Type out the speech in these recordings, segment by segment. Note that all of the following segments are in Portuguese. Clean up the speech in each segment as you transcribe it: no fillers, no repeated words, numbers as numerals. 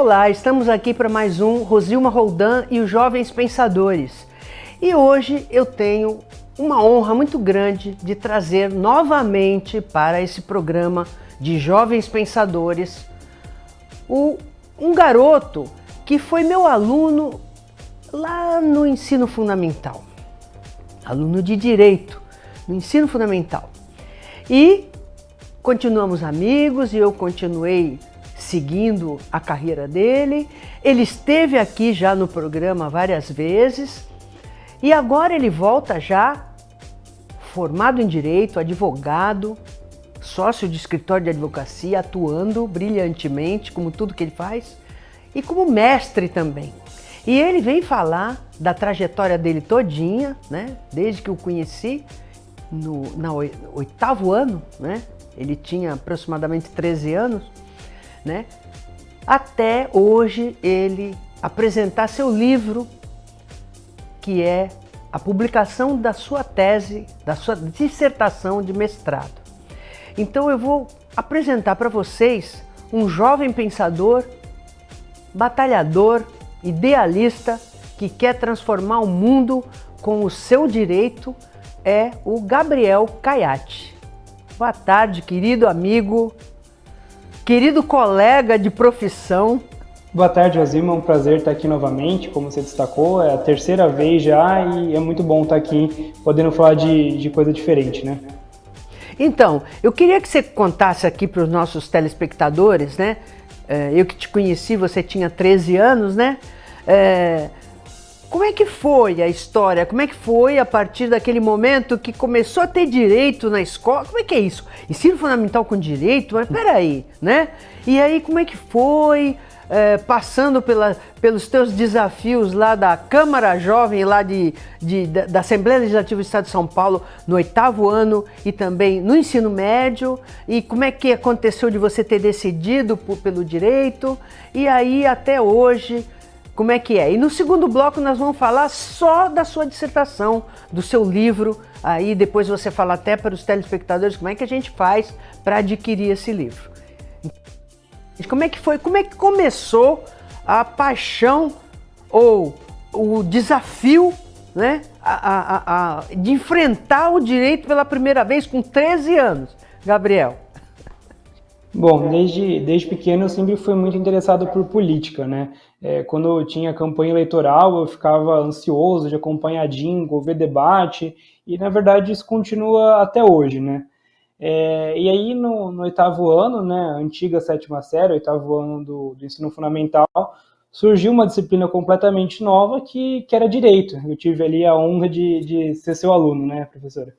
Olá, estamos aqui para mais um Rosilma Roldan e os Jovens Pensadores. E hoje eu tenho uma honra muito grande de trazer novamente para esse programa de Jovens Pensadores um garoto que foi meu aluno lá no ensino fundamental, aluno de Direito no ensino fundamental. E continuamos amigos e eu continuei seguindo a carreira dele. Ele esteve aqui já no programa várias vezes e agora ele volta já formado em Direito, advogado, sócio de escritório de advocacia, atuando brilhantemente, como tudo que ele faz, e como mestre também. E ele vem falar da trajetória dele todinha, né? Desde que eu conheci, no 8º ano, né? Ele tinha aproximadamente 13 anos, né? Até hoje ele apresentar seu livro, que é a publicação da sua tese, da sua dissertação de mestrado. Então eu vou apresentar para vocês um jovem pensador, batalhador, idealista, que quer transformar o mundo com o seu direito, é o Gabriel Caiati. Boa tarde, querido amigo, querido colega de profissão. Boa tarde, Rosilma, é um prazer estar aqui novamente, como você destacou, é a terceira vez já e é muito bom estar aqui podendo falar de coisa diferente, né? Então, eu queria que você contasse aqui para os nossos telespectadores, né? Eu que te conheci, você tinha 13 anos, né? Como é que foi a história? Como é que foi a partir daquele momento que começou a ter direito na escola? Como é que é isso? Ensino fundamental com direito? Mas peraí, né? E aí, como é que foi? Passando pelos teus desafios lá da Câmara Jovem, lá da Assembleia Legislativa do Estado de São Paulo, no 8º ano e também no ensino médio, e como é que aconteceu de você ter decidido pelo direito, e aí até hoje, como é que é? E no segundo bloco nós vamos falar só da sua dissertação, do seu livro, aí depois você fala até para os telespectadores como é que a gente faz para adquirir esse livro. Como é que foi? Como é que começou a paixão ou o desafio, né, de enfrentar o direito pela primeira vez com 13 anos, Gabriel? Bom, desde pequeno eu sempre fui muito interessado por política, né? Quando eu tinha campanha eleitoral eu ficava ansioso de acompanhar jingle, ver debate, e na verdade isso continua até hoje, né? E aí no 8º ano, né, a antiga 7ª série, 8º ano do ensino fundamental, surgiu uma disciplina completamente nova que era Direito. Eu tive ali a honra de ser seu aluno, né, professora?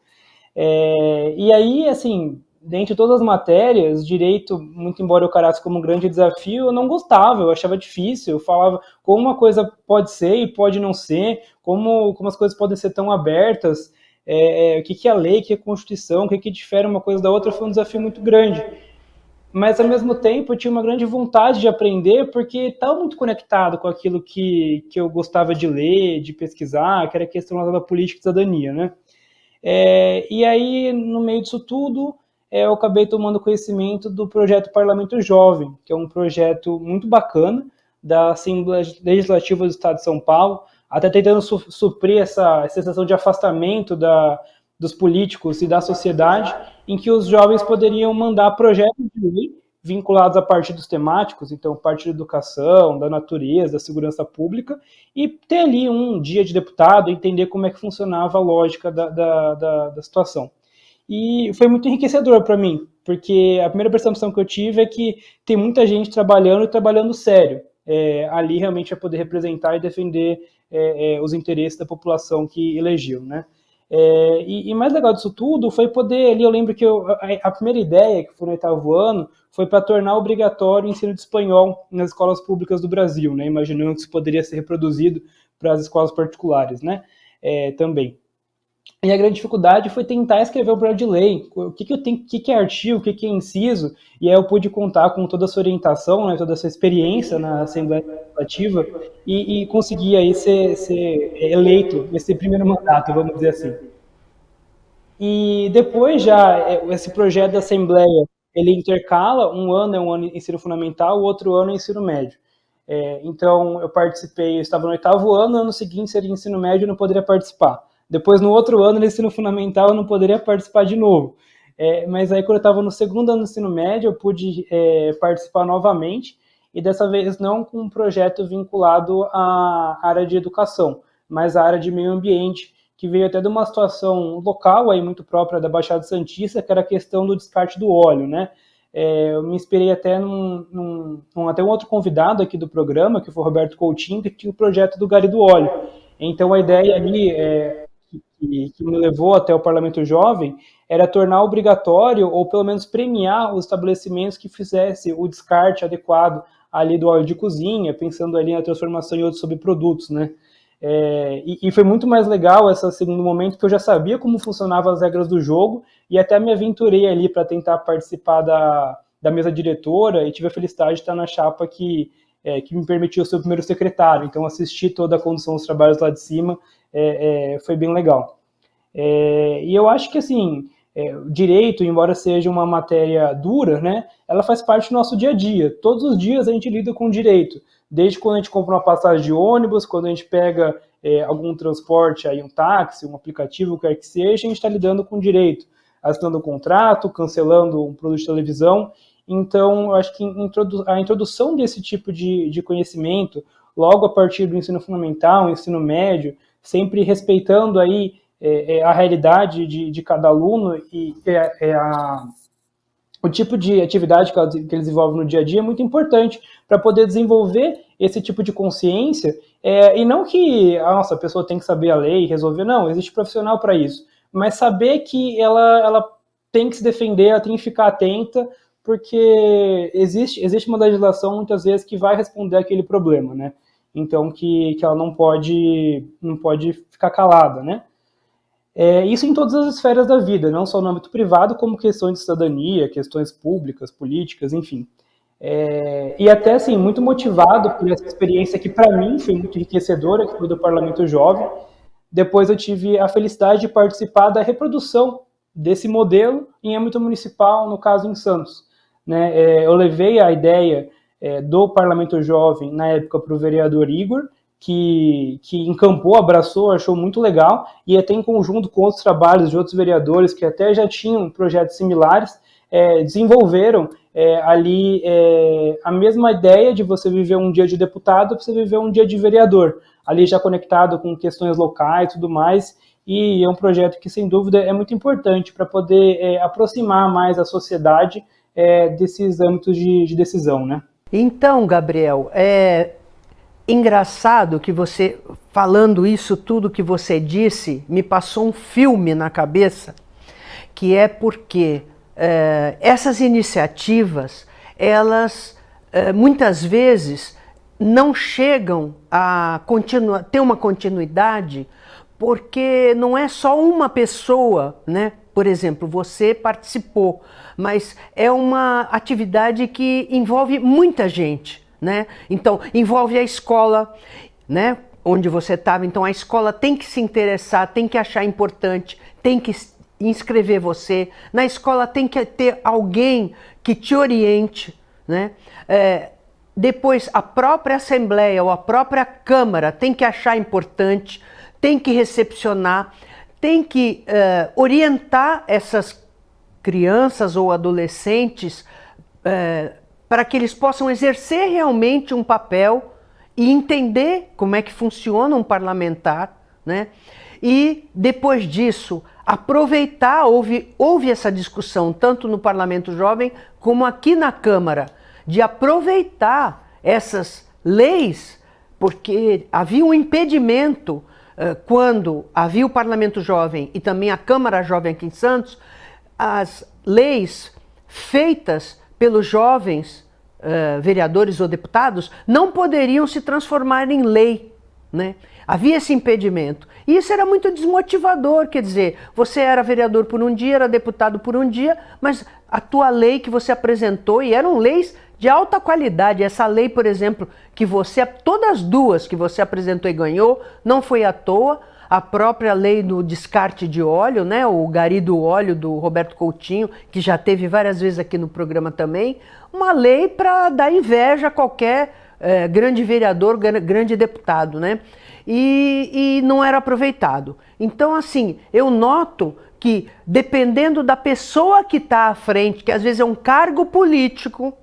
E aí, assim, dentre todas as matérias, Direito, muito embora eu carasse como um grande desafio, eu não gostava, eu achava difícil, eu falava como uma coisa pode ser e pode não ser, como as coisas podem ser tão abertas, o que é a lei, o que é a Constituição, o que difere uma coisa da outra, foi um desafio muito grande. Mas, ao mesmo tempo, eu tinha uma grande vontade de aprender, porque estava muito conectado com aquilo que eu gostava de ler, de pesquisar, que era a questão da política e cidadania, né? E aí, no meio disso tudo, eu acabei tomando conhecimento do projeto Parlamento Jovem, que é um projeto muito bacana da Assembleia Legislativa do Estado de São Paulo, até tentando suprir essa sensação de afastamento dos políticos e da sociedade, em que os jovens poderiam mandar projetos de lei vinculados a partidos temáticos, então parte da educação, da natureza, da segurança pública, e ter ali um dia de deputado, entender como é que funcionava a lógica da situação. E foi muito enriquecedor para mim, porque a primeira percepção que eu tive é que tem muita gente trabalhando sério, ali realmente vai poder representar e defender os interesses da população que elegeu, né? E mais legal disso tudo foi poder, ali eu lembro que a primeira ideia, que foi no 8º ano, foi para tornar obrigatório o ensino de espanhol nas escolas públicas do Brasil, né? Imaginando que isso poderia ser reproduzido para as escolas particulares, né? Também. E a grande dificuldade foi tentar escrever um projeto de lei, o que é artigo, o que é inciso, e aí eu pude contar com toda a sua orientação, né, toda a sua experiência na Assembleia Legislativa, e conseguir aí ser eleito nesse primeiro mandato, vamos dizer assim. E depois já, esse projeto da Assembleia, ele intercala, um ano é um ano de ensino fundamental, o outro ano é ensino médio. Então, eu participei, eu estava no 8º ano, ano seguinte seria ensino médio, eu não poderia participar. Depois, no outro ano, no ensino fundamental, eu não poderia participar de novo. Mas aí, quando eu estava no 2º ano do ensino médio, eu pude participar novamente, e dessa vez não com um projeto vinculado à área de educação, mas à área de meio ambiente, que veio até de uma situação local, aí muito própria da Baixada Santista, que era a questão do descarte do óleo, né? Eu me inspirei até até um outro convidado aqui do programa, que foi o Roberto Coutinho, que tinha o projeto do Gari do Óleo. Então, a ideia ali que me levou até o Parlamento Jovem era tornar obrigatório, ou pelo menos premiar, os estabelecimentos que fizessem o descarte adequado ali do óleo de cozinha, pensando ali na transformação em outros subprodutos, né? E foi muito mais legal esse segundo momento, que eu já sabia como funcionavam as regras do jogo, e até me aventurei ali para tentar participar da mesa diretora, e tive a felicidade de estar na chapa que me permitiu ser o primeiro secretário. Então, assistir toda a condução dos trabalhos lá de cima foi bem legal. E eu acho que, assim, direito, embora seja uma matéria dura, né, ela faz parte do nosso dia a dia. Todos os dias a gente lida com direito, desde quando a gente compra uma passagem de ônibus, quando a gente pega algum transporte, aí um táxi, um aplicativo, o que quer que seja, a gente está lidando com direito, assinando um contrato, cancelando um produto de televisão. Então, eu acho que a introdução desse tipo de conhecimento, logo a partir do ensino fundamental, ensino médio, sempre respeitando aí a realidade de cada aluno e o tipo de atividade que eles desenvolvem no dia a dia é muito importante para poder desenvolver esse tipo de consciência, e não que a pessoa tem que saber a lei e resolver, não, existe profissional para isso, mas saber que ela tem que se defender, ela tem que ficar atenta, porque existe uma legislação muitas vezes que vai responder aquele problema, né? Então que ela não pode ficar calada, né? Isso em todas as esferas da vida, não só no âmbito privado, como questões de cidadania, questões públicas, políticas, enfim. E até, assim, muito motivado por essa experiência que, para mim, foi muito enriquecedora, que foi do Parlamento Jovem. Depois eu tive a felicidade de participar da reprodução desse modelo em âmbito municipal, no caso em Santos, né? Eu levei a ideia do Parlamento Jovem, na época, para o vereador Igor, que encampou, abraçou, achou muito legal, e até em conjunto com outros trabalhos de outros vereadores que até já tinham projetos similares, desenvolveram ali a mesma ideia de você viver um dia de deputado para você viver um dia de vereador, ali já conectado com questões locais e tudo mais, e é um projeto que, sem dúvida, é muito importante para poder aproximar mais a sociedade desses âmbitos de decisão, né? Então, Gabriel, engraçado que você, falando isso tudo que você disse, me passou um filme na cabeça, que é porque essas iniciativas, elas muitas vezes não chegam a ter uma continuidade, porque não é só uma pessoa, né? Por exemplo, você participou, mas é uma atividade que envolve muita gente, né? Então, envolve a escola, né? Onde você estava. Então, a escola tem que se interessar, tem que achar importante, tem que inscrever você. Na escola tem que ter alguém que te oriente, né? Depois, a própria Assembleia ou a própria Câmara tem que achar importante, tem que recepcionar, tem que orientar essas crianças ou adolescentes para que eles possam exercer realmente um papel e entender como é que funciona um parlamentar, né? E depois disso, aproveitar, houve essa discussão tanto no Parlamento Jovem como aqui na Câmara, de aproveitar essas leis, porque havia um impedimento quando havia o Parlamento Jovem e também a Câmara Jovem aqui em Santos, as leis feitas pelos jovens vereadores ou deputados não poderiam se transformar em lei, né? Havia esse impedimento. E isso era muito desmotivador, quer dizer, você era vereador por um dia, era deputado por um dia, mas a tua lei que você apresentou, e eram leis de alta qualidade, essa lei, por exemplo, todas as duas que você apresentou e ganhou, não foi à toa, a própria lei do descarte de óleo, né, o Gari do Óleo, do Roberto Coutinho, que já teve várias vezes aqui no programa também, uma lei para dar inveja a qualquer grande vereador, grande deputado, né? E não era aproveitado. Então, assim, eu noto que, dependendo da pessoa que está à frente, que às vezes é um cargo político,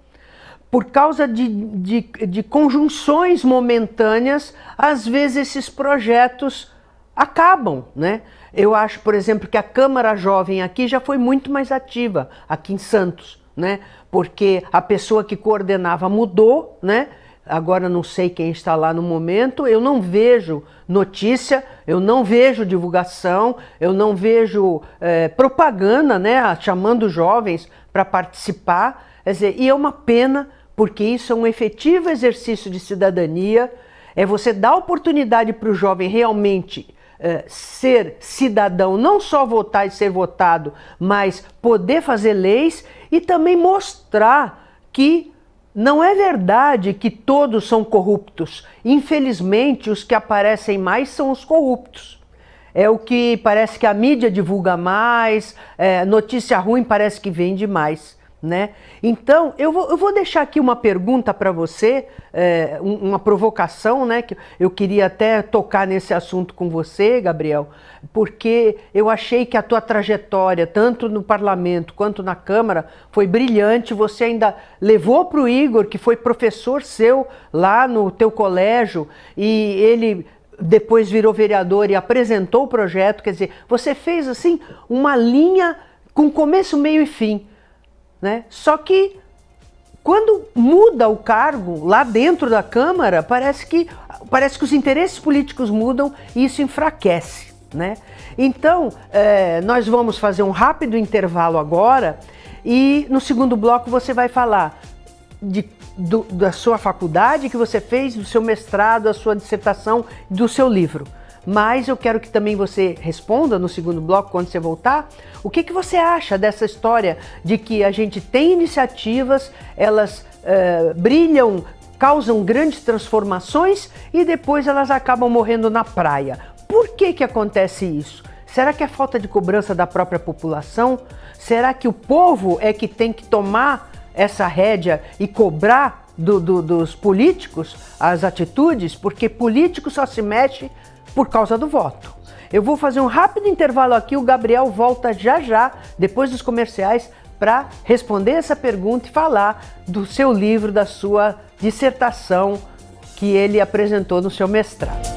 por causa de conjunções momentâneas, às vezes esses projetos acabam, né? Eu acho, por exemplo, que a Câmara Jovem aqui já foi muito mais ativa, aqui em Santos, né? Porque a pessoa que coordenava mudou, né? Agora não sei quem está lá no momento, eu não vejo notícia, eu não vejo divulgação, eu não vejo propaganda, né? Chamando jovens para participar. Quer dizer, e é uma pena, porque isso é um efetivo exercício de cidadania, é você dar oportunidade para o jovem realmente ser cidadão, não só votar e ser votado, mas poder fazer leis e também mostrar que não é verdade que todos são corruptos. Infelizmente, os que aparecem mais são os corruptos. É o que parece que a mídia divulga mais, notícia ruim parece que vende mais, né? Então, eu vou deixar aqui uma pergunta para você, uma provocação, né? Que eu queria até tocar nesse assunto com você, Gabriel, porque eu achei que a tua trajetória, tanto no parlamento quanto na Câmara, foi brilhante. Você ainda levou para o Igor, que foi professor seu lá no teu colégio, e ele depois virou vereador e apresentou o projeto. Quer dizer, você fez assim uma linha com começo, meio e fim, né? Só que quando muda o cargo lá dentro da Câmara, parece que os interesses políticos mudam e isso enfraquece, né? Então, nós vamos fazer um rápido intervalo agora e no segundo bloco você vai falar da sua faculdade que você fez, do seu mestrado, da sua dissertação, do seu livro. Mas eu quero que também você responda no segundo bloco, quando você voltar, o que você acha dessa história de que a gente tem iniciativas, elas brilham, causam grandes transformações e depois elas acabam morrendo na praia. Por que acontece isso? Será que é falta de cobrança da própria população? Será que o povo é que tem que tomar essa rédea e cobrar dos políticos as atitudes? Porque político só se mexe por causa do voto. Eu vou fazer um rápido intervalo aqui, o Gabriel volta já, depois dos comerciais, para responder essa pergunta e falar do seu livro, da sua dissertação que ele apresentou no seu mestrado.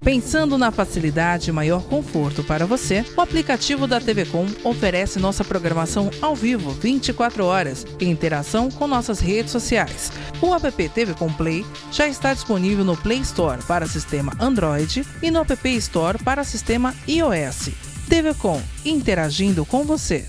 Pensando na facilidade e maior conforto para você, o aplicativo da TV Com oferece nossa programação ao vivo 24 horas em interação com nossas redes sociais. O app TV Com Play já está disponível no Play Store para sistema Android e no App Store para sistema iOS. TV Com, interagindo com você.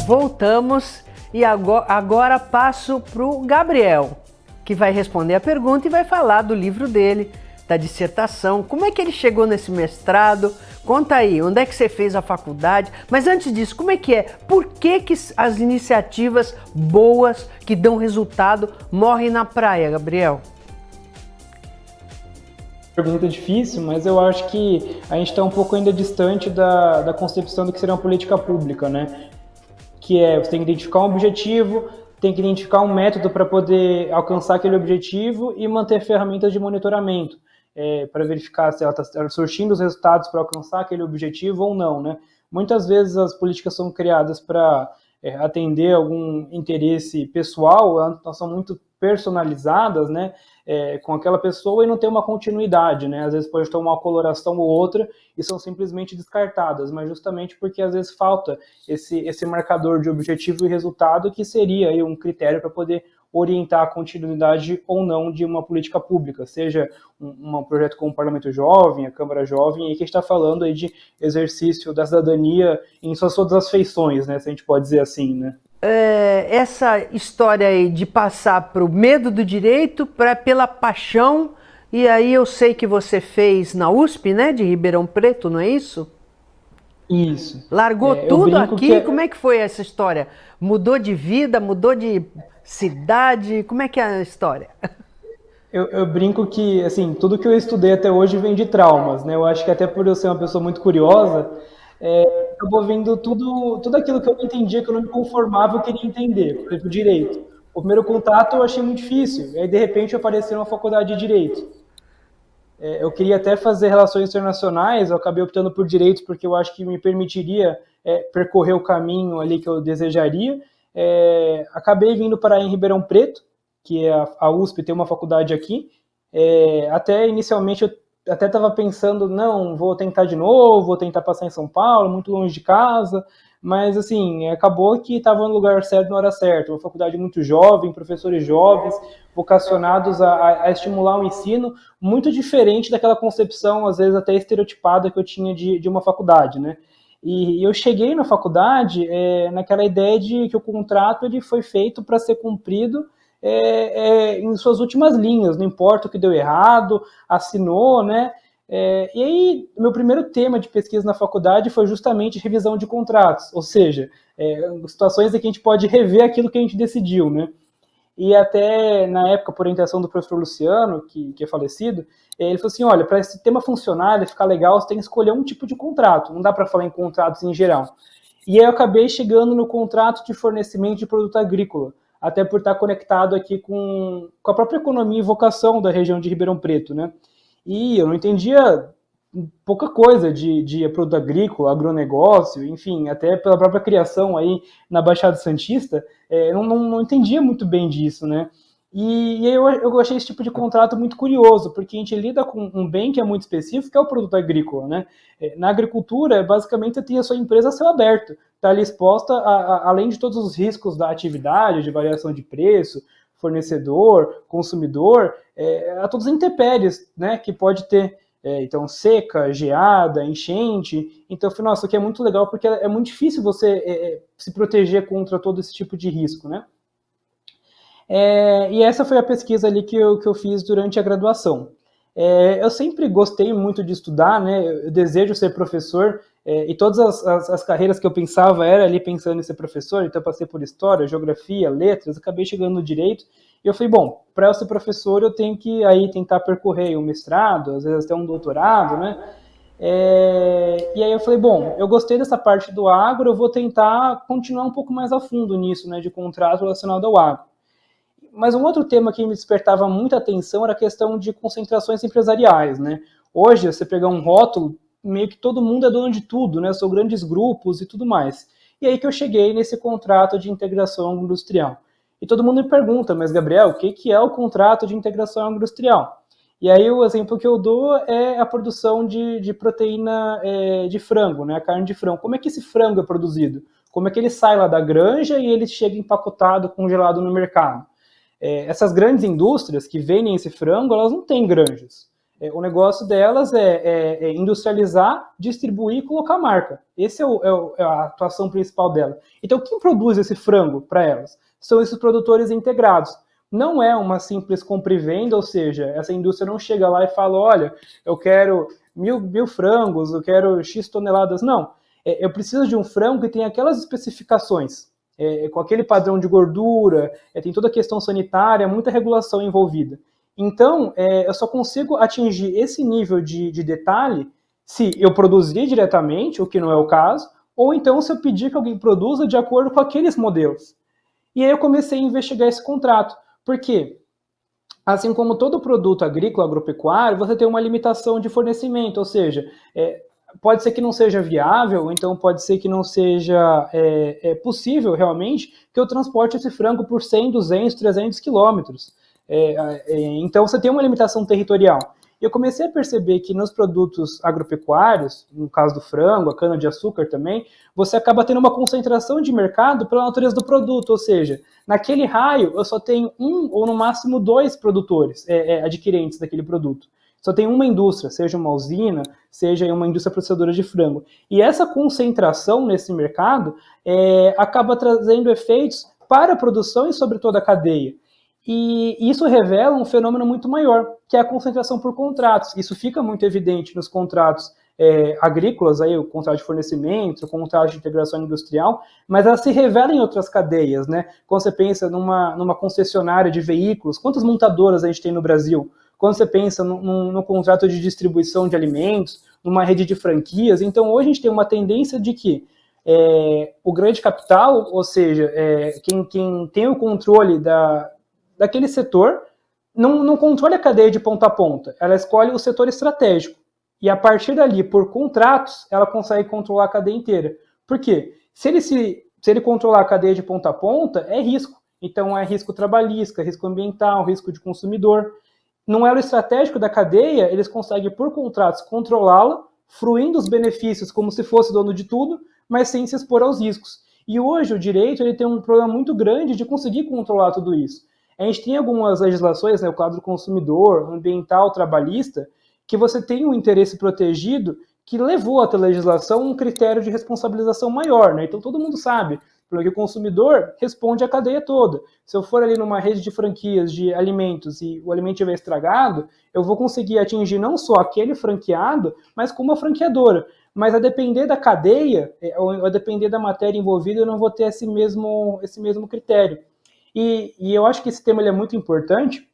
Voltamos e agora passo para o Gabriel, que vai responder a pergunta e vai falar do livro dele, da dissertação. Como é que ele chegou nesse mestrado? Conta aí, onde é que você fez a faculdade? Mas antes disso, como é que é? Por que as iniciativas boas, que dão resultado, morrem na praia, Gabriel? Pergunta difícil, mas eu acho que a gente está um pouco ainda distante da concepção do que seria uma política pública, né? Que é, você tem que identificar um objetivo, tem que identificar um método para poder alcançar aquele objetivo e manter ferramentas de monitoramento, para verificar se ela está surtindo os resultados para alcançar aquele objetivo ou não, né? Muitas vezes as políticas são criadas para atender algum interesse pessoal, elas são muito personalizadas, né, com aquela pessoa e não tem uma continuidade, né? Às vezes pode ter uma coloração ou outra e são simplesmente descartadas, mas justamente porque às vezes falta esse marcador de objetivo e resultado que seria aí um critério para poder orientar a continuidade ou não de uma política pública, seja um projeto como o Parlamento Jovem, a Câmara Jovem, e que está falando aí de exercício da cidadania em suas todas as feições, né, se a gente pode dizer assim, né? Essa história aí de passar para o medo do direito pela paixão, e aí eu sei que você fez na USP, né, de Ribeirão Preto, não é isso? Isso. Largou tudo aqui? Como é que foi essa história? Mudou de vida, mudou de cidade? Como é que é a história? Eu brinco que, assim, tudo que eu estudei até hoje vem de traumas, né? Eu acho que até por eu ser uma pessoa muito curiosa, acabou vendo tudo aquilo que eu não entendia, que eu não me conformava, eu queria entender. Por exemplo, direito. O primeiro contato eu achei muito difícil, e aí de repente eu apareci numa faculdade de direito. Eu queria até fazer relações internacionais, eu acabei optando por direito porque eu acho que me permitiria percorrer o caminho ali que eu desejaria. Acabei vindo parar em Ribeirão Preto, que é a USP, tem uma faculdade aqui. Até inicialmente eu até estava pensando, não, vou tentar de novo, vou tentar passar em São Paulo, muito longe de casa, mas assim, acabou que estava no lugar certo na hora certa, uma faculdade muito jovem, professores jovens, vocacionados a estimular o ensino, muito diferente daquela concepção, às vezes até estereotipada que eu tinha de uma faculdade, né? E eu cheguei na faculdade naquela ideia de que o contrato ele foi feito para ser cumprido em suas últimas linhas, não importa o que deu errado, assinou, né? E aí, meu primeiro tema de pesquisa na faculdade foi justamente revisão de contratos, ou seja, situações em que a gente pode rever aquilo que a gente decidiu, né? E até na época, por orientação do professor Luciano, que é falecido, ele falou assim, olha, para esse tema funcionar, ele ficar legal, você tem que escolher um tipo de contrato, não dá para falar em contratos em geral. E aí eu acabei chegando no contrato de fornecimento de produto agrícola, até por estar conectado aqui com a própria economia e vocação da região de Ribeirão Preto, né? E eu não entendia pouca coisa de produto agrícola, agronegócio, enfim, até pela própria criação aí na Baixada Santista, eu não entendia muito bem disso, né? E aí eu achei esse tipo de contrato muito curioso, porque a gente lida com um bem que é muito específico, que é o produto agrícola, né? Na agricultura, basicamente, você tem a sua empresa a céu aberto, está ali exposta, além de todos os riscos da atividade, de variação de preço, fornecedor, consumidor, a todas as intempéries, né, que pode ter. Então, seca, geada, enchente. Então, eu falei, nossa, isso aqui é muito legal, porque é muito difícil você se proteger contra todo esse tipo de risco, né? E essa foi a pesquisa ali que eu fiz durante a graduação. Eu sempre gostei muito de estudar, né? Eu desejo ser professor, e todas as carreiras que eu pensava era ali pensando em ser professor, então eu passei por história, geografia, letras, acabei chegando no direito, e eu falei, bom, para eu ser professor eu tenho que aí tentar percorrer um mestrado, às vezes até um doutorado, né? E aí eu falei, bom, eu gostei dessa parte do agro, eu vou tentar continuar um pouco mais a fundo nisso, né, de contrato relacionado ao agro. Mas um outro tema que me despertava muita atenção era a questão de concentrações empresariais, né? Hoje, você pegar um rótulo, meio que todo mundo é dono de tudo, né? São grandes grupos e tudo mais. E aí que eu cheguei nesse contrato de integração industrial. E todo mundo me pergunta, mas Gabriel, o que é o contrato de integração industrial? E aí o exemplo que eu dou é a produção de proteína de frango, né? A carne de frango. Como é que esse frango é produzido? Como é que ele sai lá da granja e ele chega empacotado, congelado no mercado? Essas grandes indústrias que vendem esse frango, elas não têm granjas. O negócio delas é industrializar, distribuir e colocar marca. Essa é a atuação principal dela. Então, quem produz esse frango para elas? São esses produtores integrados. Não é uma simples compra e venda, ou seja, essa indústria não chega lá e fala, olha, eu quero mil frangos, eu quero X toneladas. Não, eu preciso de um frango que tenha aquelas especificações. Com aquele padrão de gordura, tem toda a questão sanitária, muita regulação envolvida. Então, eu só consigo atingir esse nível de detalhe se eu produzir diretamente, o que não é o caso, ou então se eu pedir que alguém produza de acordo com aqueles modelos. E aí eu comecei a investigar esse contrato. Por quê? Assim como todo produto agrícola, agropecuário, você tem uma limitação de fornecimento, ou seja, pode ser que não seja viável, então pode ser que não seja possível realmente que eu transporte esse frango por 100, 200, 300 quilômetros. Então você tem uma limitação territorial. Eu comecei a perceber que nos produtos agropecuários, no caso do frango, a cana-de-açúcar também, você acaba tendo uma concentração de mercado pela natureza do produto, ou seja, naquele raio eu só tenho um ou no máximo 2 produtores adquirentes daquele produto. Só tem uma indústria, seja uma usina, seja uma indústria processadora de frango. E essa concentração nesse mercado acaba trazendo efeitos para a produção e sobre toda a cadeia. E isso revela um fenômeno muito maior, que é a concentração por contratos. Isso fica muito evidente nos contratos agrícolas, aí, o contrato de fornecimento, o contrato de integração industrial, mas ela se revela em outras cadeias, né? Quando você pensa numa concessionária de veículos, quantas montadoras a gente tem no Brasil? Quando você pensa no contrato de distribuição de alimentos, numa rede de franquias, então hoje a gente tem uma tendência de que o grande capital, ou seja, quem tem o controle daquele setor, não controla a cadeia de ponta a ponta, ela escolhe o setor estratégico. E a partir dali, por contratos, ela consegue controlar a cadeia inteira. Por quê? Se ele controlar a cadeia de ponta a ponta, é risco. Então é risco trabalhista, risco ambiental, risco de consumidor. No elo estratégico da cadeia, eles conseguem, por contratos, controlá-la, fruindo os benefícios como se fosse dono de tudo, mas sem se expor aos riscos. E hoje o direito ele tem um problema muito grande de conseguir controlar tudo isso. A gente tem algumas legislações, né, o Código do Consumidor, ambiental, trabalhista, que você tem um interesse protegido que levou até a legislação um critério de responsabilização maior, né? Então todo mundo sabe, porque o consumidor responde à cadeia toda. Se eu for ali numa rede de franquias de alimentos e o alimento estiver estragado, eu vou conseguir atingir não só aquele franqueado, mas como a franqueadora. Mas a depender da cadeia, ou a depender da matéria envolvida, eu não vou ter esse mesmo critério. E eu acho que esse tema ele é muito importante,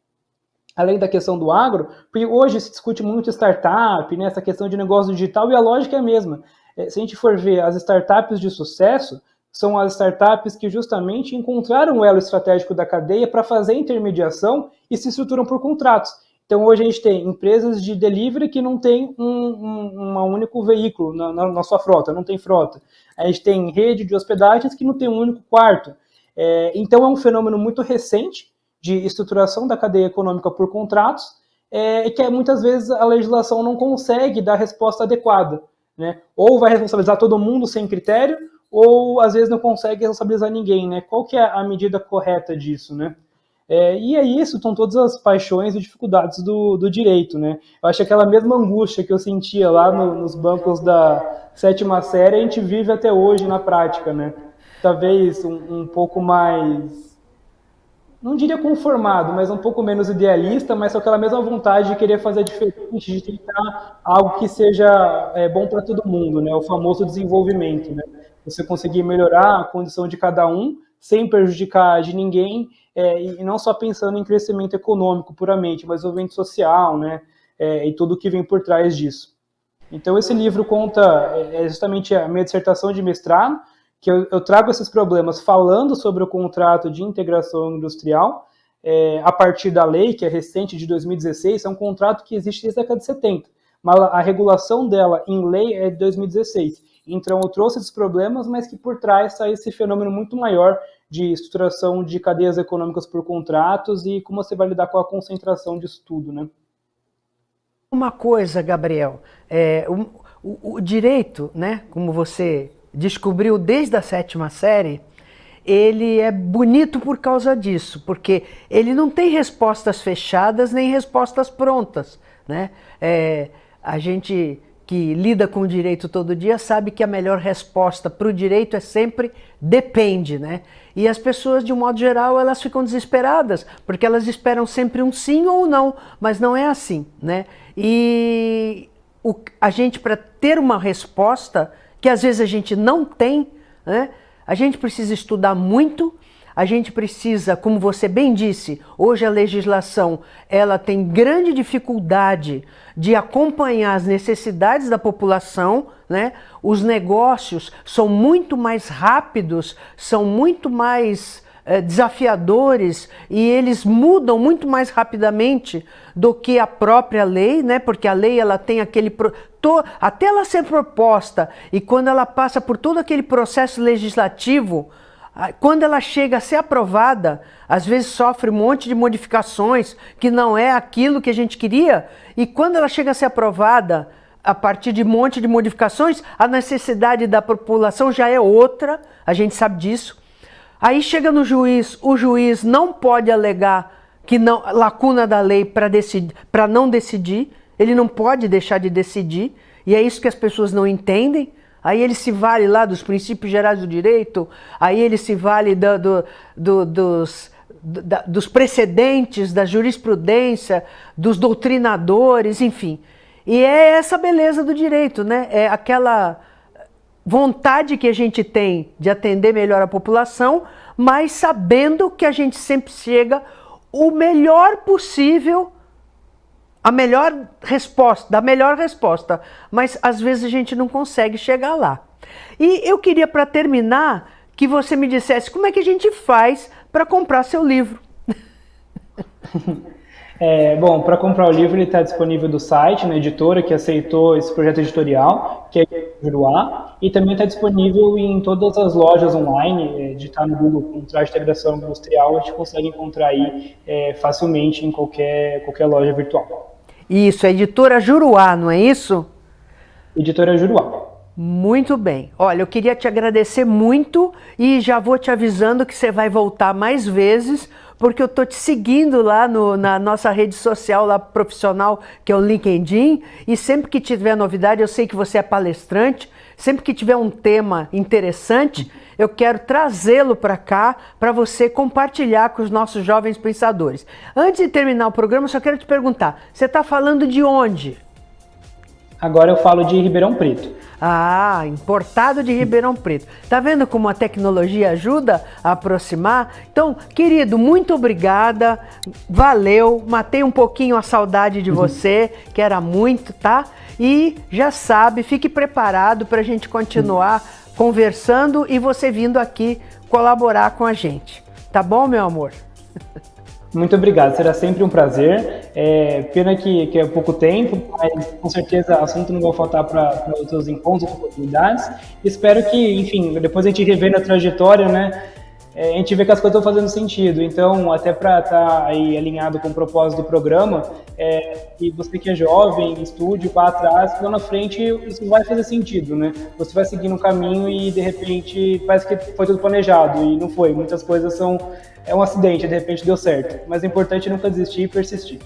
além da questão do agro, porque hoje se discute muito startup, né, essa questão de negócio digital, e a lógica é a mesma. Se a gente for ver as startups de sucesso, são as startups que justamente encontraram o elo estratégico da cadeia para fazer intermediação e se estruturam por contratos. Então hoje a gente tem empresas de delivery que não tem um único veículo na sua frota, não tem frota. A gente tem rede de hospedagens que não tem um único quarto. Então é um fenômeno muito recente de estruturação da cadeia econômica por contratos, e que muitas vezes a legislação não consegue dar a resposta adequada, né? Ou vai responsabilizar todo mundo sem critério, ou às vezes não consegue responsabilizar ninguém, né? Qual que é a medida correta disso, né? E é isso, estão todas as paixões e dificuldades do direito, né? Eu acho que aquela mesma angústia que eu sentia lá nos bancos da 7ª série, a gente vive até hoje na prática, né? Talvez um pouco mais, não diria conformado, mas um pouco menos idealista, mas com aquela mesma vontade de querer fazer diferente, de tentar algo que seja bom para todo mundo, né? O famoso desenvolvimento, né? Você conseguir melhorar a condição de cada um, sem prejudicar de ninguém, e não só pensando em crescimento econômico puramente, mas desenvolvimento social, né? E tudo o que vem por trás disso. Então esse livro conta justamente a minha dissertação de mestrado, que eu trago esses problemas falando sobre o contrato de integração industrial, a partir da lei, que é recente, de 2016, é um contrato que existe desde a década de 70, mas a regulação dela em lei é de 2016. Então eu trouxe esses problemas, mas que por trás está esse fenômeno muito maior de estruturação de cadeias econômicas por contratos e como você vai lidar com a concentração disso tudo, né? Uma coisa, Gabriel, o direito, né, como você descobriu desde a 7ª série, ele é bonito por causa disso, porque ele não tem respostas fechadas nem respostas prontas, né? A gente que lida com o direito todo dia sabe que a melhor resposta para o direito é sempre depende, né? E as pessoas, de um modo geral, elas ficam desesperadas, porque elas esperam sempre um sim ou não, mas não é assim, né? E a gente, para ter uma resposta, que às vezes a gente não tem, né? A gente precisa estudar muito, a gente precisa, como você bem disse, hoje a legislação ela tem grande dificuldade de acompanhar as necessidades da população, né? Os negócios são muito mais rápidos, são muito mais desafiadores e eles mudam muito mais rapidamente do que a própria lei, né? Porque a lei ela tem aquele até ela ser proposta e quando ela passa por todo aquele processo legislativo, quando ela chega a ser aprovada, às vezes sofre um monte de modificações que não é aquilo que a gente queria, e quando ela chega a ser aprovada, a partir de um monte de modificações, a necessidade da população já é outra, a gente sabe disso. Aí chega no juiz, o juiz não pode alegar que não, lacuna da lei para não decidir, ele não pode deixar de decidir, e é isso que as pessoas não entendem. Aí ele se vale lá dos princípios gerais do direito, aí ele se vale dos precedentes, da jurisprudência, dos doutrinadores, enfim. E é essa beleza do direito, né? É aquela vontade que a gente tem de atender melhor a população, mas sabendo que a gente sempre chega o melhor possível, a melhor resposta, da melhor resposta, mas às vezes a gente não consegue chegar lá. E eu queria, para terminar, que você me dissesse como é que a gente faz para comprar seu livro. Bom, para comprar o livro ele está disponível do site, na editora que aceitou esse projeto editorial, que é Juruá, e também está disponível em todas as lojas online, digitar no Google com traje de integração industrial, a gente consegue encontrar aí facilmente em qualquer loja virtual. Isso, a editora Juruá, não é isso? Editora Juruá. Muito bem. Olha, eu queria te agradecer muito e já vou te avisando que você vai voltar mais vezes, porque eu estou te seguindo lá na nossa rede social lá profissional, que é o LinkedIn, e sempre que tiver novidade, eu sei que você é palestrante, sempre que tiver um tema interessante, eu quero trazê-lo para cá, para você compartilhar com os nossos jovens pensadores. Antes de terminar o programa, eu só quero te perguntar, você está falando de onde? Agora eu falo de Ribeirão Preto. Ah, importado de Ribeirão Preto. Tá vendo como a tecnologia ajuda a aproximar? Então, querido, muito obrigada, valeu, matei um pouquinho a saudade de você, que era muito, tá? E já sabe, fique preparado para a gente continuar conversando e você vindo aqui colaborar com a gente. Tá bom, meu amor? Muito obrigado, será sempre um prazer. Pena que é pouco tempo, mas com certeza assunto não vai faltar para outros encontros, oportunidades. Espero que, enfim, depois a gente revendo a trajetória, né, a gente vê que as coisas estão fazendo sentido. Então, até para estar aí alinhado com o propósito do programa, e você que é jovem, estude, vá atrás, lá na frente isso vai fazer sentido, né? Você vai seguindo um caminho e de repente parece que foi tudo planejado e não foi. Muitas coisas é um acidente, de repente deu certo. Mas é importante nunca desistir e persistir.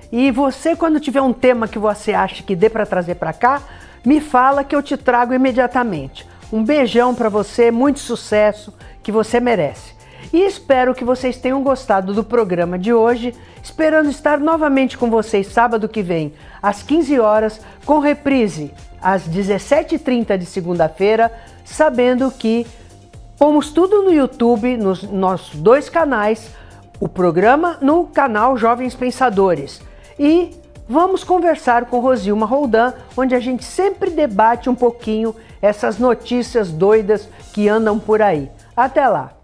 E você, quando tiver um tema que você acha que dê para trazer para cá, me fala que eu te trago imediatamente. Um beijão para você, muito sucesso, que você merece. E espero que vocês tenham gostado do programa de hoje, esperando estar novamente com vocês sábado que vem, às 15 horas, com reprise às 17h30 de segunda-feira, sabendo que pomos tudo no YouTube, nos nossos 2 canais, o programa no canal Jovens Pensadores. E vamos conversar com Rosilma Roldan, onde a gente sempre debate um pouquinho essas notícias doidas que andam por aí. Até lá!